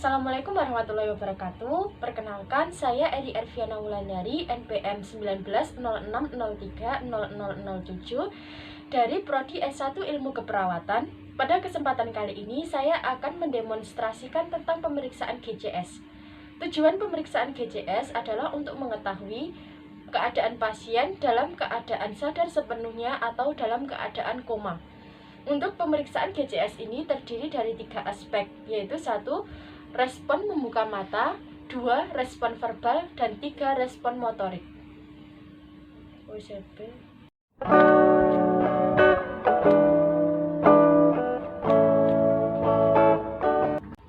Assalamualaikum warahmatullahi wabarakatuh. Perkenalkan, saya Eri Erviana Wulandari, NPM 1906030007 dari Prodi S1 Ilmu Keperawatan. Pada kesempatan kali ini, saya akan mendemonstrasikan tentang pemeriksaan GCS. Tujuan pemeriksaan GCS adalah untuk mengetahui keadaan pasien dalam keadaan sadar sepenuhnya atau dalam keadaan koma. Untuk pemeriksaan GCS ini terdiri dari 3 aspek, yaitu 1. Respon membuka mata, 2. Respon verbal, dan 3. Respon motorik.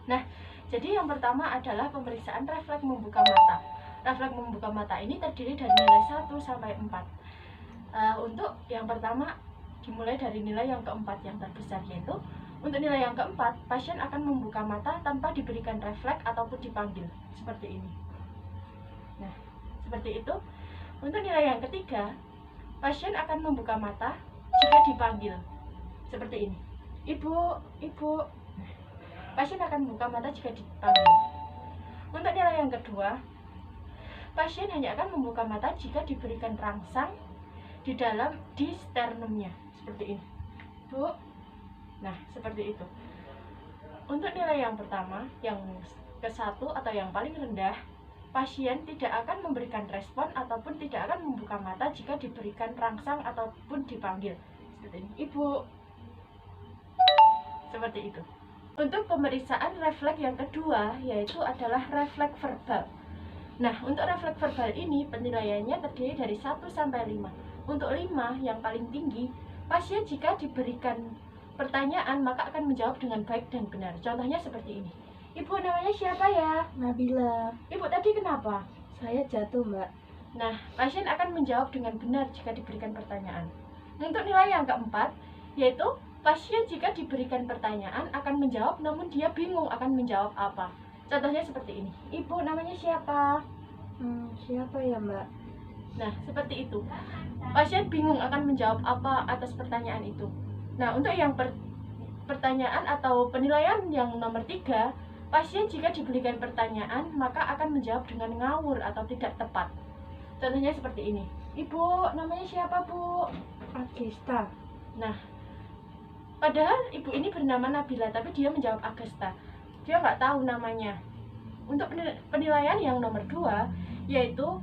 Nah, jadi yang pertama adalah pemeriksaan refleks membuka mata. Refleks membuka mata ini terdiri dari nilai 1 sampai 4. Untuk yang pertama dimulai dari nilai yang keempat yang terbesar, yaitu untuk nilai yang keempat, pasien akan membuka mata tanpa diberikan refleks ataupun dipanggil, seperti ini. Nah, seperti itu. Untuk nilai yang ketiga, pasien akan membuka mata jika dipanggil, seperti ini. Ibu, ibu. Pasien akan membuka mata jika dipanggil. Untuk nilai yang kedua, pasien hanya akan membuka mata jika diberikan rangsang di sternumnya, seperti ini, Bu. Nah, seperti itu. Untuk nilai yang pertama, yang ke-1 atau yang paling rendah, pasien tidak akan memberikan respon ataupun tidak akan membuka mata jika diberikan rangsang ataupun dipanggil, seperti ini. Ibu. Seperti itu. Untuk pemeriksaan refleks yang kedua, yaitu adalah refleks verbal. Nah, untuk refleks verbal ini penilaiannya terdiri dari 1 sampai 5. Untuk 5 yang paling tinggi, pasien jika diberikan pertanyaan maka akan menjawab dengan baik dan benar. Contohnya seperti ini. Ibu, namanya siapa ya? Nabila. Ibu, tadi kenapa? Saya jatuh, Mbak. Nah, pasien akan menjawab dengan benar jika diberikan pertanyaan. Untuk nilai yang keempat, yaitu pasien jika diberikan pertanyaan akan menjawab namun dia bingung akan menjawab apa. Contohnya seperti ini. Ibu, namanya siapa? Siapa ya, Mbak? Nah, seperti itu. Pasien bingung akan menjawab apa atas pertanyaan itu. Nah, untuk yang pertanyaan atau penilaian yang nomor 3, pasien jika diberikan pertanyaan maka akan menjawab dengan ngawur atau tidak tepat. Contohnya seperti ini. Ibu, namanya siapa, Bu? Agesta. Nah, padahal ibu ini bernama Nabila, tapi dia menjawab Agesta. Dia nggak tahu namanya. Untuk penilaian yang nomor 2, yaitu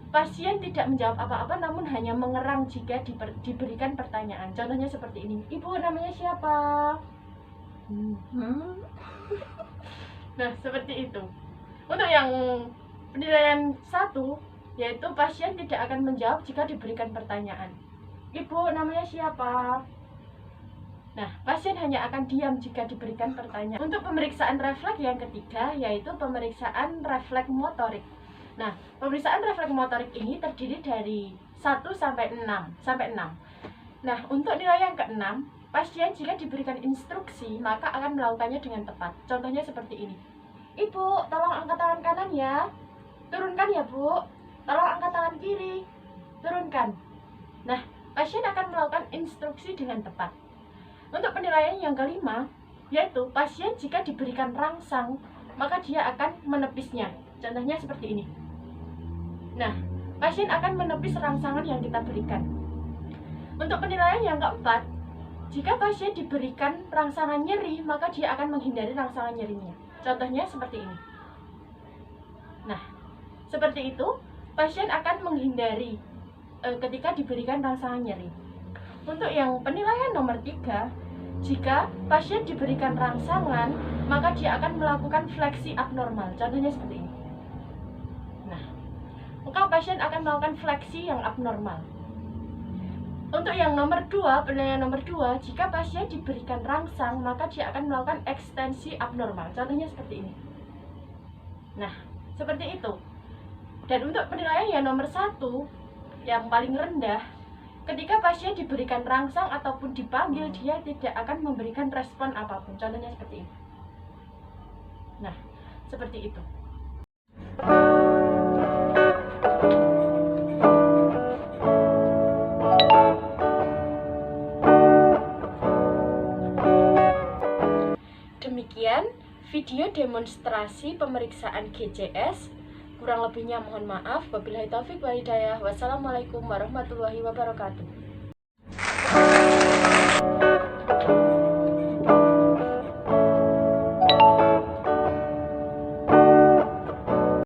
pasien tidak menjawab apa-apa namun hanya mengerang jika diberikan pertanyaan. Contohnya seperti ini. Ibu, namanya siapa? Nah, seperti itu. Untuk yang penilaian 1, yaitu pasien tidak akan menjawab jika diberikan pertanyaan. Ibu, namanya siapa? Nah, pasien hanya akan diam jika diberikan pertanyaan. Untuk pemeriksaan refleks yang ketiga, yaitu pemeriksaan refleks motorik. Nah, pemeriksaan refleks motorik ini terdiri dari 1 sampai 6. Nah, untuk nilai yang ke-6, pasien jika diberikan instruksi maka akan melakukannya dengan tepat. Contohnya seperti ini. Ibu, tolong angkat tangan kanan ya. Turunkan ya, Bu. Tolong angkat tangan kiri. Turunkan. Nah, pasien akan melakukan instruksi dengan tepat. Untuk penilaian yang ke-5, yaitu pasien jika diberikan rangsang maka dia akan menepisnya. Contohnya seperti ini. Nah, pasien akan menepis rangsangan yang kita berikan. Untuk penilaian yang keempat, jika pasien diberikan rangsangan nyeri, maka dia akan menghindari rangsangan nyerinya. Contohnya seperti ini. Nah, seperti itu, pasien akan menghindari ketika diberikan rangsangan nyeri. Untuk yang penilaian nomor 3, jika pasien diberikan rangsangan, maka dia akan melakukan fleksi abnormal. Contohnya seperti ini. Maka pasien akan melakukan fleksi yang abnormal. Untuk yang nomor 2, penilaian nomor 2, jika pasien diberikan rangsang, maka dia akan melakukan ekstensi abnormal. Contohnya seperti ini. Nah, seperti itu. Dan untuk penilaian yang nomor 1, yang paling rendah, ketika pasien diberikan rangsang ataupun dipanggil, dia tidak akan memberikan respon apapun. Contohnya seperti ini. Nah, seperti itu. video demonstrasi pemeriksaan GCS. Kurang lebihnya mohon maaf. Wabillahi taufik wal hidayah. Wassalamualaikum warahmatullahi wabarakatuh.